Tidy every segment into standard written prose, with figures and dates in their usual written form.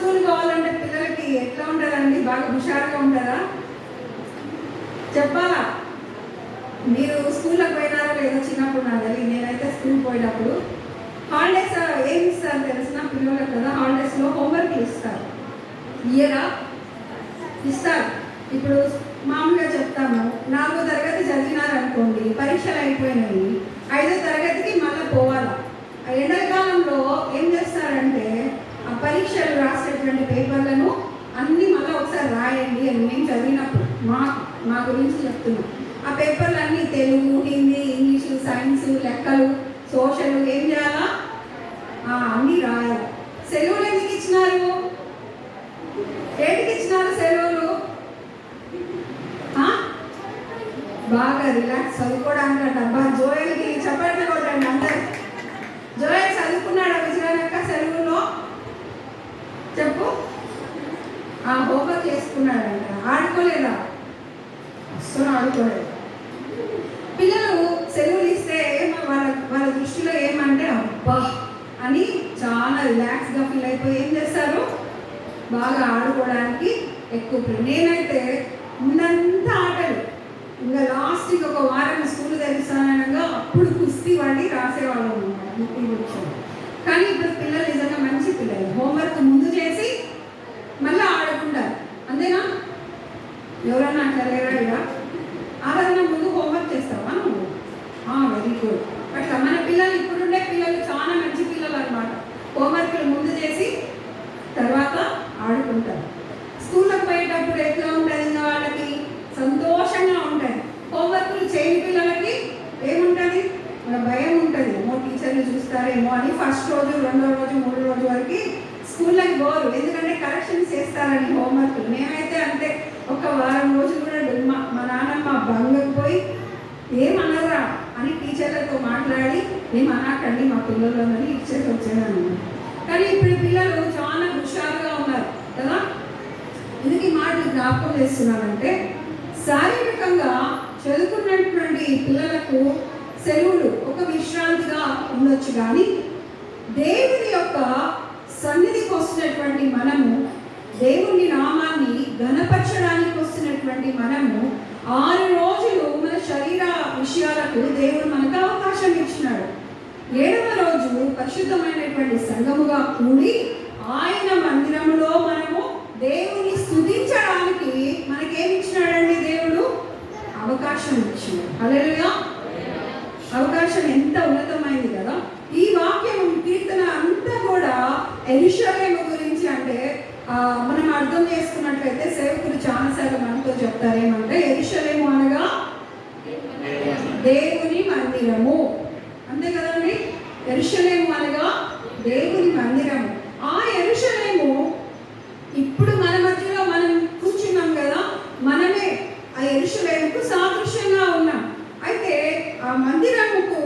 School పోవాలంటే పిల్లలకి ఎట్లా ఉంటుందండి? బాగా హుషారుగా ఉంటుందా? చెప్పాలా? మీరు స్కూల్లోకి పోయినారో లేదో చిన్నప్పుడు నాకు తెలియదు. నేనైతే స్కూల్ పోయినప్పుడు హాలిడేస్ ఏమి ఇస్తారు తెలిసిన పిల్లలకు కదా, హాలిడేస్లో హోంవర్క్లు ఇస్తారు. ఇయరా ఇస్తారు. ఇప్పుడు మామూలుగా చెప్తాము, 4వ తరగతి చదివినారనుకోండి, పరీక్షలు అయిపోయినాయి, 5వ తరగతికి మళ్ళీ పోవాలి. ఎండాకాలంలో ఏం చేస్తారంటే ఆ పరీక్షలు రాసేటువంటి పేపర్లను అన్నీ మళ్ళీ ఒకసారి రాయండి అని మేము చదివినప్పుడు మా గురించి చెప్తున్నాం. ఆ పేపర్లన్నీ తెలుగు, హిందీ, ఇంగ్లీషు, సైన్స్, లెక్కలు, సోషల్ ఏం చేయాలా? అన్నీ రాయాలి. సెలవులు ఎందుకు ఇచ్చినారు? ఏంటికి ఇచ్చినారు సెలవులు? బాగా రిలాక్స్ చదువుకోవడానికి అంట. జోయల్కి చప్పట్లు కొట్టండి అందరు. జోయల్ చదువుకున్నాడు విజయనక్క సెలవులో? చెప్పు. హోంవర్క్ చేసుకున్నాడంట. ఆడుకోలేదా? అస్సలు ఆడుకోలేదు. పిల్లలు సెలవులు ఇస్తే వాళ్ళ దృష్టిలో ఏమంటే అబ్బా అని చాలా రిలాక్స్గా ఫీల్ అయిపోయి ఏం చేస్తారు? బాగా ఆడుకోవడానికి ఎక్కువ. నేనైతే ముందంతా ఆటలు, ఇంకా లాస్ట్కి ఒక వారం స్కూల్ తెరిస్తానగా అప్పుడు కుస్తీ వాడి రాసేవాళ్ళం అనమాట, 30 నిమిషాలు. కానీ ఇప్పుడు పిల్లలు నిజంగా మంచి పిల్లలు, హోంవర్క్ ముందు చేసి మళ్ళీ ఆడుకుంటారు. అంతేనా? ఎవరన్నా అట్లా ఇక ఆరాధన ముందు హోంవర్క్ చేస్తావా నువ్వు? Very good. అట్లా మన పిల్లలు ఇప్పుడుండే పిల్లలు చాలా మంచి పిల్లలు అనమాట. హోంవర్క్లు ముందు చేసి తర్వాత ఆడుకుంటారు. స్కూల్లోకి పోయేటప్పుడు ఎట్లా ఉంటుంది? ఇంకా వాళ్ళకి సంతోషంగా ఉంటుంది. హోంవర్క్లు చేయని పిల్లలకి ఏముంటుంది? మన భయం ఉంటుంది, ఏమో టీచర్లు చూస్తారేమో అని. ఫస్ట్ రోజు, 2వ రోజు, 3వ రోజు వరకు స్కూల్లోకి పోరు, ఎందుకంటే కరెక్షన్స్ చేస్తారని హోంవర్క్లు. మేమైతే అంతే, ఒక వారం రోజులు కూడా మా నాన్నమ్మ బంగకు పోయి ఏమన్నారా అని టీచర్లతో మాట్లాడి ఏమన్నాకండి మా పిల్లలని ఇచ్చేసి వచ్చేదాన్ని. కానీ ఇప్పుడు పిల్లలు చాలా హుషారుగా ఉన్నారు కదా. ఎందుకు ఈ మాటలు జ్ఞాపకం చేస్తున్నానంటే, శారీరకంగా చదువుకున్నటువంటి పిల్లలకు సెలవులు ఒక విశ్రాంతిగా ఉండొచ్చు, కానీ దేవుని యొక్క సన్నిధికి వస్తున్నటువంటి మనము, దేవుని నామాన్ని ఘనపరచడానికి వస్తున్నటువంటి మనము 6 రోజులు మన శరీర విషయాలకు దేవుడు మనకు అవకాశం ఇచ్చినాడు. 7వ రోజు పరిశుద్ధమైనటువంటి సంఘముగా కూడి ఆయన మందిరములో మనము దేవుని స్తుతించడానికి మనకేమి ఇచ్చినాడండి? దేవుడు అవకాశం ఇచ్చినాడు. హల్లెలూయా. అవకాశం ఎంత ఉన్నతమైంది కదా. ఈ వాక్యం కీర్తన అంతా కూడా యెరూషలేము గురించి. అంటే మనం అర్థం చేసుకున్నట్లయితే సేవకులు చాలాసార్లు మనతో చెప్తారేమంటే, యెరూషలేము అనగా దేవుని మందిరము, అంతే కదండి. యెరూషలేము అనగా దేవుని మందిరము. ఆ యెరూషలేము ఇప్పుడు మన మధ్యలో మనం కూర్చున్నాం కదా, మనమే ఆ యెరూషలేముకు సాదృశ్యంగా ఉన్నాం. అయితే ఆ మందిరముకు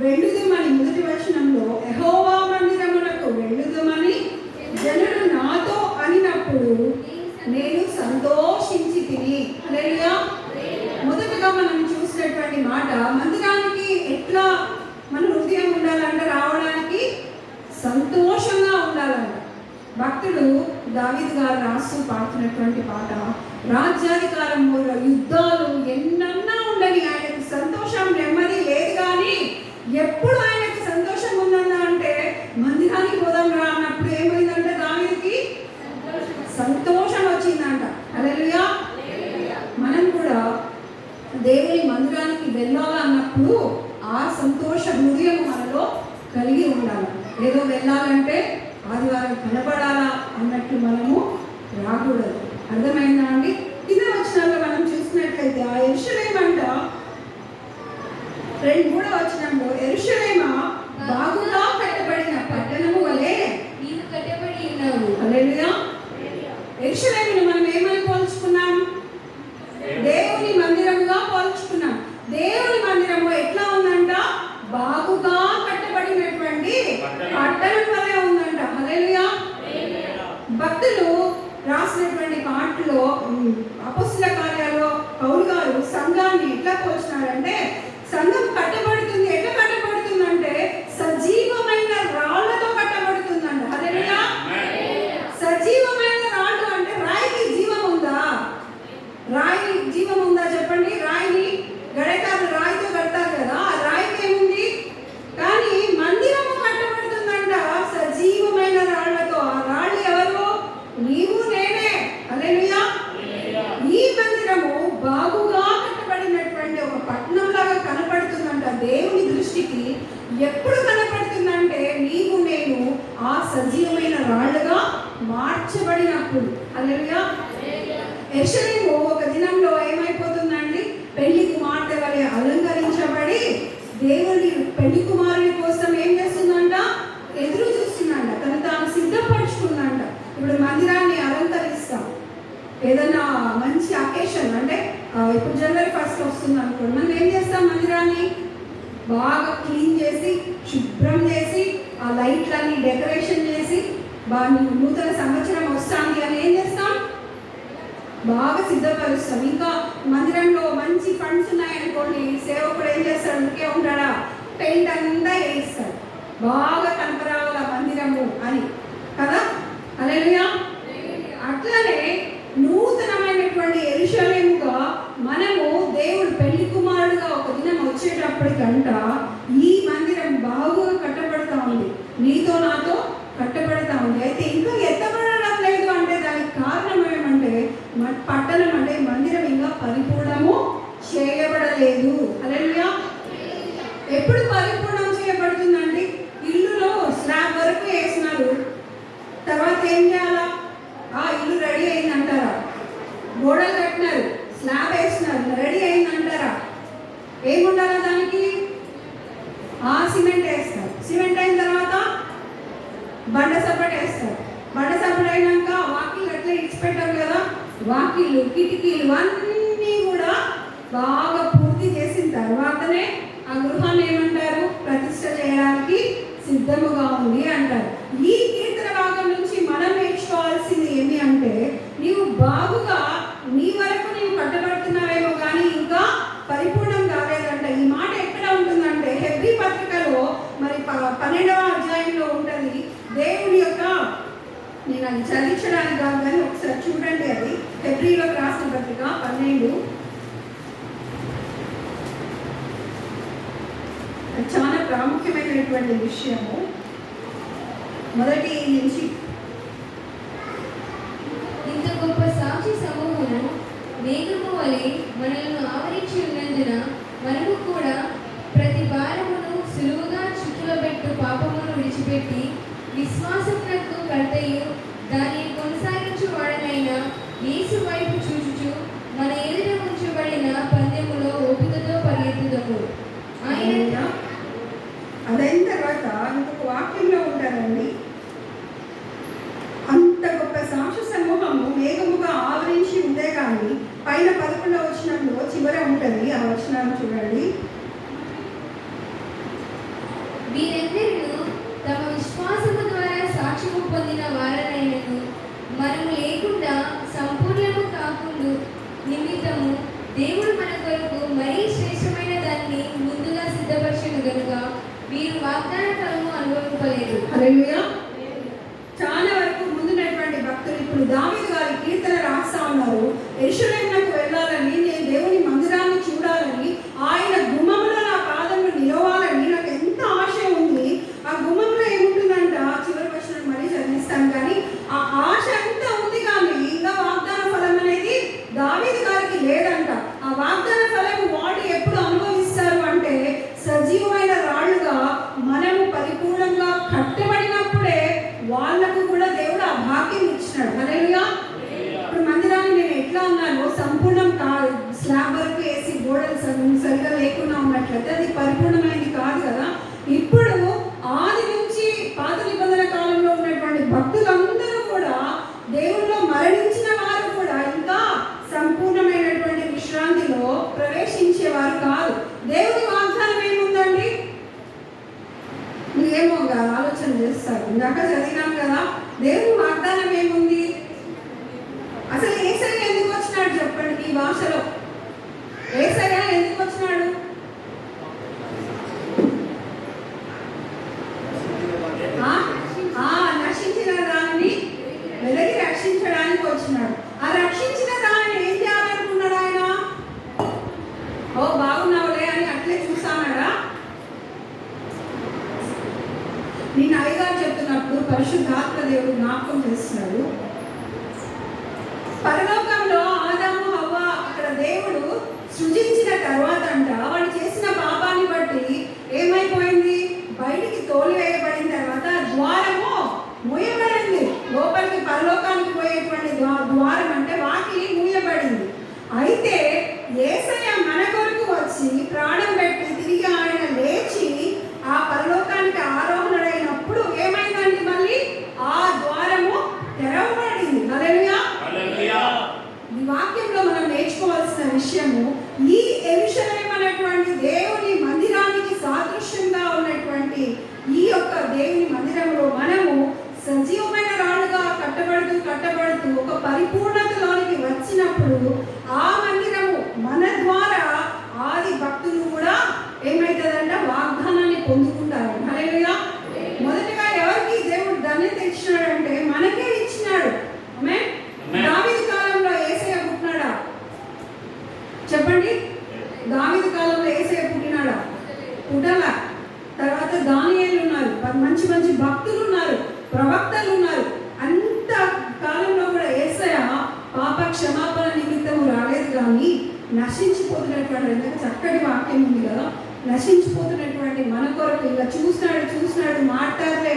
వెళ్ళుదుమని, మొదటి వచనంలో యెహోవా మందిరమునకు వెళ్ళుదుమని జనులు నాతో అనినప్పుడు నేను సంతోషించి తిని. హల్లెలూయా. మొదటగా మనం చూసినటువంటి మాట, మందిరానికి ఎట్లా మన హృదయం ఉండాలంటే, రావడానికి సంతోషంగా ఉండాలంట. భక్తుడు దావీదు గారు రాస్తూ పాడుతున్నటువంటి పాట, రాజ్యాధికారం, యుద్ధాలు ఎన్నన్నా ఉండని ఆయనకు సంతోషం, నెమ్మది లేదు. కానీ ఎప్పుడు ఆయనకు సంతోషం ఉందన్నా అంటే, మందిరానికి పోదాం రా అన్నప్పుడు ఏమైందంటే దావీదుకి సంతోషం వచ్చిందంట. హల్లెలూయా. మనం కూడా దేవుని మందిరానికి వెళ్ళాలా అన్నప్పుడు ఆ సంతోష హృదయం మనలో కలిగి ఉండాలి. ఏదో వెళ్ళాలంటే ఆదివారం కనబడాలా అన్నట్లు మనము రాకూడదు. అర్థమైందా అండి? కింద వచనాల్లో మనం చూసినట్లయితే ఆ యెరూషలేము అంట 3వ వచనంలో, యెరూషలేమా బాగుగా కట్టబడిన పట్టణము వలె నీవు కట్టబడి ఉన్నావు. హల్లెలూయా. యెరూషలేమును మనం ఏమని పోల్చుకున్నాం? దేవుని మందిరముగా పోల్చుకున్నాం. దేవుని మందిరము ఎట్లా ఉందంట? బాగుగా కట్టబడినటువంటి పట్టణం వలె ఉందంట. హల్లెలూయా. భక్తులు రాసినటువంటి పాటలో అపొస్తలుల కార్యాల్లో పౌలు గారు సంఘాన్ని ఎట్లా పోల్చినారంటే, సంఘం కట్టబడుతుంది. ఎట్లా కట్టబడుతుందంటే సజీవమైన రాళ్లతో కట్టబడుతుందంట. హల్లెలూయా. సజీవ మార్చబడినప్పుడు. హల్లెలూయా. యెరూషలేము ఒక దినంలో ఏమైపోతుందండి? పెళ్లి కుమార్తె వలె అలంకరించబడి దేవుని పెళ్లి కుమారుని కోసం ఏం చేస్తుందంట? ఎదురు చూస్తుందంట. తాను సిద్ధపరచుకుందంట. ఇప్పుడు మందిరాన్ని అలంకరిస్తాం, ఏదైనా మంచి అకేషన్ అంటే ఇప్పుడు జనవరి 1 వస్తుంది అనుకోండి, మనం ఏం చేస్తాం? మందిరాన్ని బాగా క్లీన్ చేసి శుభ్రం చేసి ఆ లైట్లన్నీ డెకరేషన్ చేసి బాగా నూతన సంవత్సరం వస్తుంది అని ఏం చేస్తాం? బాగా సిద్ధపరుస్తాం. ఇంకా మందిరంలో మంచి ఫండ్స్ ఉన్నాయనుకోండి, సేవకుడు ఏం చేస్తాడు? ఇంకే ఉంటాడా? పెయింట్ అంతా వేయిస్తాడు, బాగా కనపరాల మందిరము అని కదా. హల్లెలూయా. అట్లనే నూతనమైనటువంటి యెరూషలేముగా మనము దేవుడు పెళ్లి కుమారుడుగా ఒక దినం వచ్చేటప్పటికంట ఈ మందిరం బాగా కట్టబడతా ఉంది, నీతో నాతో కట్టబడతా ఉంది. అయితే ఇంకా ఎత్తబడడం లేదు అంటే దానికి కారణం ఏమంటే పట్టణం అంటే మందిరం ఇంకా పరిపూర్ణము చేయబడలేదు. హల్లెలూయా. ఎప్పుడు పరిపూర్ణం చేయబడుతుందండి? ఇల్లులో స్లాబ్ వరకు వేసినారు, తర్వాత ఏం చేయాలా? ఆ ఇల్లు రెడీ అయిందంటారా? గోడలు కట్టినారు, స్లాబ్ వేసినారు, రెడీ అయిందంటారా? ఏముండాలా దానికి? సిమెంట్ వేస్తారు. సిమెంట్ అయిన తర్వాత బండ సపోర్ట్ వేస్తారు. బండ సపోర్ట్ అయినాక వాకిళ్ళు అట్లా ఇచ్చిపెట్టారు కదా, వాకిళ్ళు కిటికీలు అన్నీ కూడా బాగా పూర్తి చేసిన తర్వాతనే ఆ గృహాన్ని ఏమంటారు? ప్రతిష్ట చేయడానికి సిద్ధముగా ఉంది అంటారు. ఈ కీర్తన భాగం నుంచి మనం నేర్చుకోవాల్సింది ఏమి అంటే, నీవు బాగుగా నీ వరకు నీవు కట్టబడుతున్నావేమో కానీ ఇంకా పరిపూర్ణం కాలేదంట. ఈ మాట ఎక్కడ ఉంటుందంటే హెబ్రీ పత్రికలో మరి 12వ అధ్యాయంలో ఉంటుంది. దేవుని యొక్క, నేను అది చదివించడానికి కాదు కానీ ఒకసారి చూడండి, అది హెబ్రీలోకి రాసిన పత్రిక 12. చాలా ప్రాముఖ్యమైనటువంటి విషయము. మొదటి నుంచి ఇంత గొప్ప సాక్షి సమూహము మేఘము వలె మనలను ఆవరించి ఉన్నందున మనము కూడా ప్రతి భారమును సులువుగా చుట్టులబెట్టు పాపమును విడిచిపెట్టి విశ్వాసమునకు కర్తయు దానిని కొనసాగించు వాడనైన యేసు వైపు చూచుచు మన ఎదుట ఉంచబడిన పందెములో ఓపికతో పరిగెత్తుదము. ఆయన అదైన తర్వాత ఇంకొక వాక్యంలో ఉంటారండి, అంత గొప్ప సాక్షి సమూహము మేఘముగా ఆవరించి ఉందే కానీ పైన 11వ వచనంలో చివర ఉంటుంది. ఆ వచనాన్ని చూడండి. వీరందరూ తమ విశ్వాసము ద్వారా సాక్ష్యము పొందిన వారనైనను మనము లేకుండా సంపూర్ణము కాకుండా నిమిత్తము దేవుడు మన కొరకు మరీ శ్రేష్టమైన దాన్ని ముందుగా సిద్ధపరచను గనుక వీరు వాగ్దాన ఫలము అనుభవింపలేదు. హల్లెలూయా. చాలా వరకు ముందున్నటువంటి భక్తులు ఇప్పుడు దావీదు గారి కీర్తన రాస్తా ఉన్నారు. యెరూషలేమునకు వెళ్ళాలని, నేను దేవుని మందిరాన్ని చూడాలని, ఆయన గుమ్మంలో నా పాదములు నిలవాలని నాకు ఎంత ఆశ ఉంది. ఆ గుమ్మంలో ఏముంటుందంట? చివరి వచనం మళ్ళీ చదివిస్తాను కానీ ఆ ఆశ అంతా ఉంది కానీ ఇంకా వాగ్దాన ఫలం అనేది దావీదు గారికి లేదంట. ఆ వాగ్దాన ఫలము వాడు ఎప్పుడు అనుభవిస్తారు అంటే సజీవమైన రాళ్ళుగా మనము పరిపూర్ణంగా కట్టబడినప్పుడే వాళ్ళకు కూడా దేవుడు ఆ భాగ్యం ఇచ్చినాడు. హల్లెలూయా. ఇప్పుడు మందిరాన్ని నేను ఎట్లా ఉన్నానో సంపూర్ణం కాదు, స్లాబ్ వరకు వేసి గోడలు సరిగా లేకుండా ఉన్నట్లయితే అది పరిపూర్ణమైనది కాదు కదా. ఇప్పుడు ఆది నుంచి పాత నిబంధన కాలంలో ఉన్నటువంటి భక్తులందరూ కూడా దేవుల్లో మరణించిన వారు కూడా ఇంకా సంపూర్ణమైనటువంటి విశ్రాంతిలో ప్రవేశించేవారు కాదు. దేవుని వాగ్దానం ఏముందండి? నువ్వేమో ఆలోచన చేస్తారు. ఇందాక చదివినాం కదా, దేవుని వాగ్దానం ఏముంది? అసలు యేసయ్య ఎందుకు వచ్చినాడు చెప్పండి? ఈ భాషలో యేసయ్య ఎందుకు వచ్చినాడు? నశించిన దానిని వెలికి రక్షించడానికి వచ్చినాడు. ఆ రక్షించిన దానిని ఏం చేయాలనుకున్నాడు ఆయన? ఓ బాగున్నావులే అని అట్లే చూస్తాడా? నేను అయ్యగారు చెప్తున్నప్పుడు పరిశుద్ధాత్మ దేవుడు జ్ఞాపకం చేస్తున్నాడు. పరలోకంలో ఆదాము హవ్వ అక్కడ దేవుడు సృజించిన తర్వాత అంట వాడు చేసిన పాపాన్ని బట్టి ఏమైపోయింది? బయటికి తోలివేయబడిన తర్వాత ద్వారము మూయబడింది, లోపలికి విషయము, ఈ యెరూషలేము అనేటువంటి దేవుని మందిరానికి సాదృశ్యంగా ఉన్నటువంటి ఈ యొక్క దేవుని మందిరంలో మనము సజీవమైన రాళ్ళుగా కట్టబడుతూ ఒక పరిపూర్ణతలోనికి వచ్చినప్పుడు ఆ మందిరము మన ద్వారా ఆది భక్తులు కూడా ఏమవుతుందంటే వాగ్దానాన్ని పొందుకుంటారు. హల్లెలూయా. మొదటగా ఎవరికి దేవుడు ధన్యత ఇచ్చినాడంటే మనకే ఇచ్చినాడు. ఆమేన్. దావీదు కాలంలో యేసయ్య పుట్టినాడా? చెప్పండి. దావీదు కాలంలో యేసయ్య పుట్టినాడా? పుట్టలా. తర్వాత దానియేలు ఉన్నారు, మంచి మంచి భక్తులు ఉన్నారు, ప్రవక్తలు ఉన్నారు. అంత కాలంలో కూడా యేసయ్య పాప క్షమాపణ నిమిత్తము రాలేదు, కానీ నశించిపోతున్నటువంటి చక్కటి వాక్యం ఉంది కదా, నశించిపోతున్నటువంటి మన కొరకు ఇలా చూసినాడు మాట్లాడలే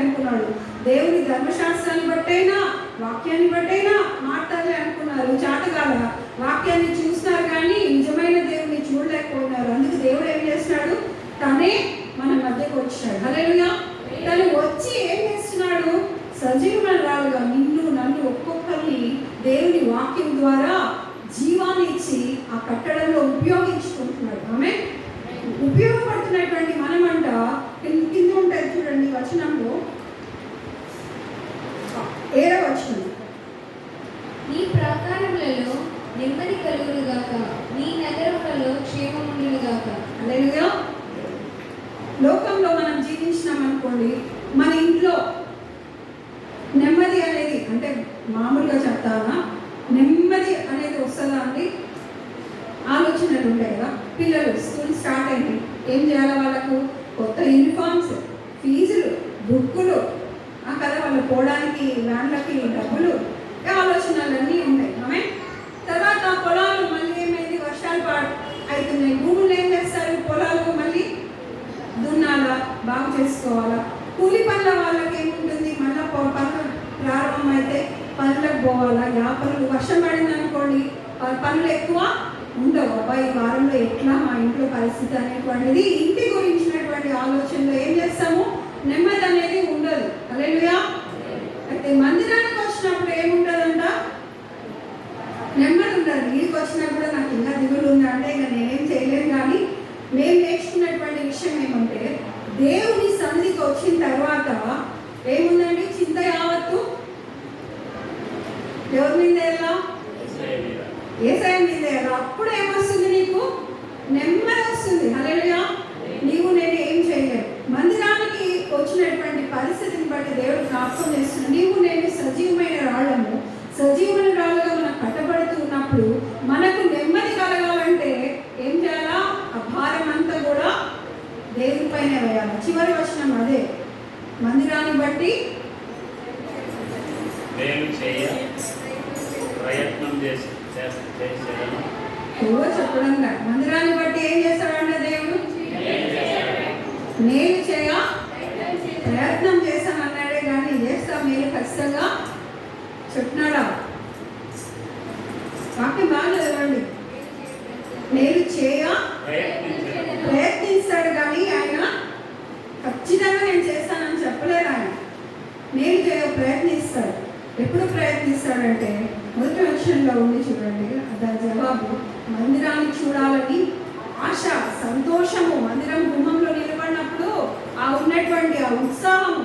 అనుకున్నాడు. దేవుని ధర్మశాస్త్రాన్ని బట్టైనా వాక్యాన్ని బట్టైనా మాట్లాడలే అనుకున్నారు. చాటగాల వాక్యాన్ని చూస్తున్నారు కానీ నిజమైన దేవుని చూడలేకపోయినారు. అందుకు దేవుడు ఏం చేస్తున్నాడు? తనే మన మధ్యకు వచ్చాడు. హల్లెలూయా. తను వచ్చి ఏం చేస్తున్నాడు? సజీవమైన రాళ్ళుగా నిన్ను నన్ను ఒక్కొక్కరిని దేవుని వాక్యం ద్వారా జీవాన్ని ఇచ్చి ఆ కట్టడంలో ఉపయోగించుకుంటున్నాడు. ఆమె ఉపయోగపడుతున్నటువంటి మనమంట కింద ఉంటాయి చూడండి వచనంలో, 7వ వచనం. నీ ప్రాకారములలో నెమ్మది కలుగునుగాక, నీ నగరములలో క్షేమముండునుగాక. హల్లెలూయా. లోకంలో మనం జీవించినాం అనుకోండి, మన ఇంట్లో నెమ్మది అనేది అంటే మామూలుగా చెప్తానా, నెమ్మది అనేది వస్తుందా అండి? ఆలోచనలు ఉంటాయి కదా. పిల్లలు స్కూల్ స్టార్ట్ అయింది, ఏం చేయాలి? వాళ్ళకు కొత్త యూనిఫామ్స్, ఫీజులు, బుక్కులు కదా, వాళ్ళు పోవడానికి వ్యాన్లకి డబ్బులు, ఆలోచనలన్నీ ఉంటాయి. ఆమె తర్వాత పొలాలు మళ్ళీ ఏమైంది? వర్షాలు అవుతున్నాయి. భూములు ఏం చేస్తారు? పొలాలు మళ్ళీ దున్నాలా, బాగు చేసుకోవాలా. కూలి పనుల వాళ్ళకి ఏముంటుంది? మళ్ళీ పనులు ప్రారంభం అయితే పనులకు పోవాలా. పనులు వర్షం పడింది అనుకోండి, పనులు ఎక్కువ ఉండవు. అబ్బాయి ఈ వారంలో ఎట్లా మా ఇంట్లో పరిస్థితి అనేటువంటిది ఇంటి గురించినటువంటి ఆలోచనలో ఏం చేస్తాము? నెమ్మది అనేది ఉండదు. హల్లెలూయా. అయితే మందిరానికి వచ్చినప్పుడు ఏముంటుందంట? నెమ్మది ఉండదు. నీకు వచ్చినా కూడా నాకు ఇంకా దిగులు ఉంది అంటే ఇక నేనేం చేయలేను. కానీ మేము నేర్చుకున్నటువంటి విషయం ఏమంటే, దేవుని సన్నిధికి వచ్చిన తర్వాత ఏముందండి? చింత యావత్తు ఎవరి మీద ఎలా? యేసయ్య మీద ఎలా? అప్పుడు ఏమొస్తుంది? నీకు నెమ్మది వస్తుంది. హల్లెలూయా. నీవు నేను ఏం చేయలేను. మందిరానికి వచ్చినటువంటి పరిస్థితిని బట్టి దేవుడు జ్ఞాపకం చేస్తున్నాడు. నీవు నేను సజీవమైన రాళ్ళము, సజీవమైన రాళ్ళుగా మనం కట్టబడుతూ ఉన్నప్పుడు మనకు నెమ్మది కలగాలంటే ఏం చేయాలా? ఆ భారం అంతా కూడా దేవుని పైన వేయాలి. చివరి వచనం అదే, మందిరాన్ని బట్టి ప్రయత్నం చెప్పడం కాదు. మందిరాన్ని బట్టి ఏం చేస్తాడంటే దేవుడు మేలు చేయ ప్రయత్నం చేస్తామన్నాడే కానీ చేస్తా మేలు ఖచ్చితంగా చెప్తున్నాడా? వాక్యం బాగా చదవండి. మేలు చేయ ప్రయత్నిస్తాడు కానీ ఆయన ఖచ్చితంగా నేను చేస్తానని చెప్పలేదు. ఆయన మేలు చేయ ప్రయత్నిస్తాడు. ఎప్పుడు ప్రయత్నిస్తాడంటే మొదటి విషయంలో ఉంది చూడండి, దాని జవాబు మందిరాన్ని చూడాలని ఆశ, సంతోషము. మందిరం గుమ్మంలో నిలబడినప్పుడు ఆ ఉన్నటువంటి ఆ ఉత్సాహం,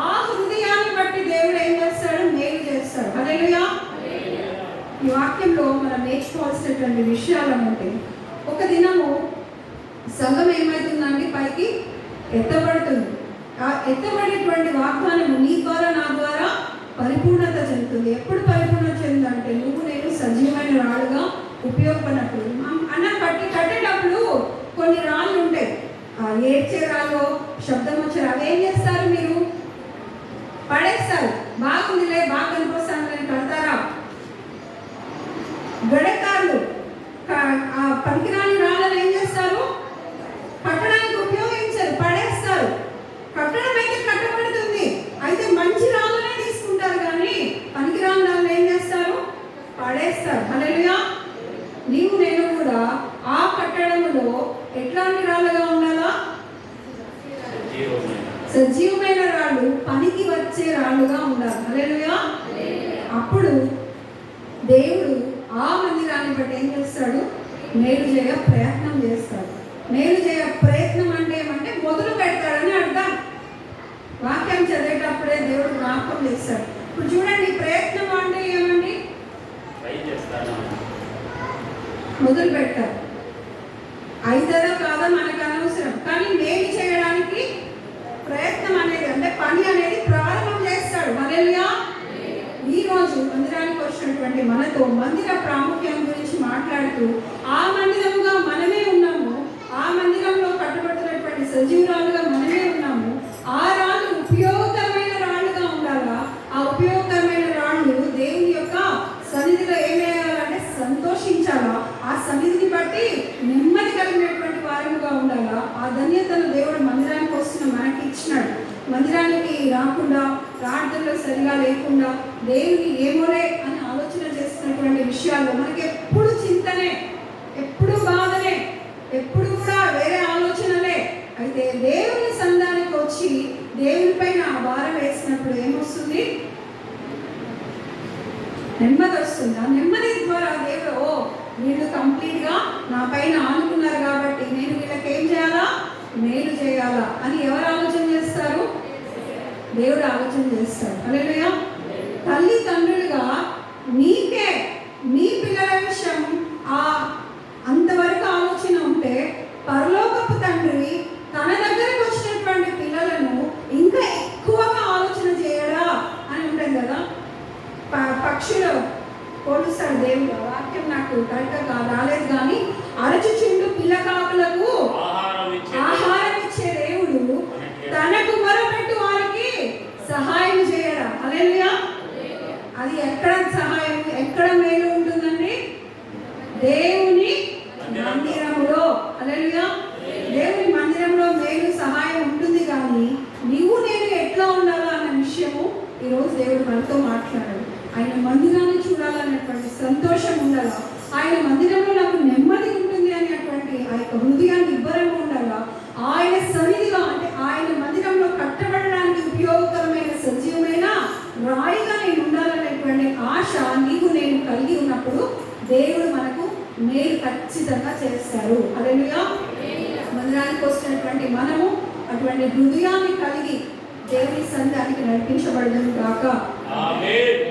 ఆ హృదయాన్ని బట్టి దేవుడు ఏం చేస్తాడు? మేలు చేస్తాడు. హల్లెలూయా. ఈ వాక్యంలో మనం నేర్చుకోవాల్సినటువంటి విషయాలు అంటే, ఒక దినము సంఘం ఏమవుతుందండి? పైకి ఎత్తబడుతుంది. ఆ ఎత్తబడేటువంటి వాగ్దానము నీ ద్వారా నా ద్వారా పరిపూర్ణత చెందుతుంది. ఎప్పుడు పరిపూర్ణత చెందంటే నువ్వు నేను సజీవమైన రాళ్ళుగా ఉపయోగపడినప్పుడు. అన్నం కట్టేటప్పుడు కొన్ని రాళ్ళు ఉంటాయి, ఏడ్చే రాళ్ళు, శబ్దం వచ్చే రాళ్ళు. ఏం చేస్తారు? మీరు పడేస్తారు. బాగుందిలే, బాగా కనిపిస్తాను కడతారా? గడకాళ్ళు, పనికిరాని రాళ్ళని ఏం చేస్తారు? కట్టడానికి ఉపయోగించారు, పడేస్తారు. కట్టడం అయితే కట్టబడుతుంది, అయితే మంచి రాళ్ళనే తీసుకుంటారు కానీ పనికిరాని రాళ్ళని ఏం చేస్తారు? పడేస్తారు. హల్లెలూయా. నీవు నేను కూడా ఆ కట్టడంలో ఎట్లాంటి రాళ్ళుగా ఉండాలా? సజీవమైన రాళ్ళు, పనికి వచ్చే రాళ్ళుగా ఉండాలి. హల్లెలూయా. అప్పుడు దేవుడు ఆ ఆ మందిరాన్ని బట్టి ఏం చేస్తాడు? మేలు చేయ ప్రయత్నం చేస్తాడు. మేలు చేయ ప్రయత్నం అంటే ఏమంటే మొదలు పెడతాడని అర్థం. వాక్యం చదివేటప్పుడే దేవుడు జ్ఞాపకం చేస్తాడు. ఇప్పుడు చూడండి, ప్రయత్నం అంటే ఏమండి? మొదలు పెడతారు. అయితదో కాదో మనకు అనవసరం, కానీ మేలు చేయడానికి ప్రయత్నం అనేది అంటే పని అనేది ప్రారంభం చేస్తాడు. హల్లెలూయా. ఈ రోజు మందిరానికి వచ్చినటువంటి మనతో మందిర ప్రాముఖ్యం గురించి మాట్లాడుతూ, ఆ మందిరముగా మనమే ఉన్నాము, ఆ మందిరంలో కట్టబడుతున్నటువంటి సజీవురాలుగా మనమే ఉన్నాము. ఆ రాళ్ళు ఉపయోగకరమైన రాళ్ళుగా ఉండాలా. ఆ ఉపయోగకరమైన రాళ్ళు దేవుని యొక్క సన్నిధిలో ఏమేయాలంటే సంతోషించాలా. ఆ సన్నిధిని బట్టి నెమ్మది కలిగినటువంటి వారముగా ఉండాలా. ఆ ధన్యతను దేవుడు మందిరానికి వస్తున్న మనకి ఇచ్చినాడు. మందిరానికి రాకుండా, ప్రార్థనలో సరిగా లేకుండా, దేవుని ఏమోలే అని ఆలోచన చేస్తున్నటువంటి విషయాల్లో మనకి ఎప్పుడు చింతనే, ఎప్పుడు బాధనే, ఎప్పుడు కూడా వేరే ఆలోచనలే. అయితే దేవుని సంధానికి వచ్చి దేవుని పైన ఆ భారం వేసినప్పుడు ఏమొస్తుంది? నెమ్మది వస్తుంది. ఆ నెమ్మది ద్వారా దేవుడు వీళ్ళు కంప్లీట్గా నా పైన ఆనుకున్నారు కాబట్టి నేను వీళ్ళకి ఏం చేయాలా? మేలు చేయాలా అని ఎవరు ఆలోచన చేస్తారు? దేవుడు ఆలోచన చేస్తాడు. హల్లెలూయా. తల్లిదండ్రులుగా మీకే మీ పిల్లల విషయం అంతవరకు ఆలోచన ఉంటే, పరలోకపు తండ్రి తన దగ్గరకు వచ్చినటువంటి పిల్లలను ఇంకా ఎక్కువగా ఆలోచన చేయడా అని ఉంటుంది కదా. పక్షులు పోలుస్తాడు దేవుడు. వాక్యం నాకు కరెక్ట్గా రాలేదు, కానీ అరచుచుండు పిల్లకాకులకు ఆహారం ఇచ్చే దేవుడు తనకు మొరపెట్టు వారికి సహాయం చేయడా. హల్లెలూయా. అది ఎక్కడ సహాయం, ఎక్కడ మేలు ఉంటుందండి? దేవుని మందిరములో. హల్లెలూయా. దేవుని మందిరంలో మేలు సహాయం ఉంటుంది. కానీ నీవు నేను ఎట్లా ఉండాలా అన్న విషయము ఈరోజు దేవుడు మనతో మాట్లాడాడు. ఆయన మందిరాన్ని చూడాలనేటువంటి సంతోషం ఉండాలా. ఆయన మందిరంలో నాకు నెమ్మది ఉంటుంది అనేటువంటి ఆ యొక్క హృదయాన్ని ఇవ్వరంగా ఉండాలా. ఆయన సన్నిధిగా అంటే ఆయన మందిరంలో కట్టబడడానికి ఉపయోగకరమైన సజీవమైన రాయిగా నేను ఉండాలనేటువంటి ఆశ నీవు నేను కలిగి ఉన్నప్పుడు దేవుడు మనకు మేలు ఖచ్చితంగా చేస్తారు. హల్లెలూయా. మందిరానికి వస్తున్నటువంటి మనము అటువంటి హృదయాన్ని కలిగి దేవుని సంఘానికి నడిపించబడదు గాక. ఆమేన్.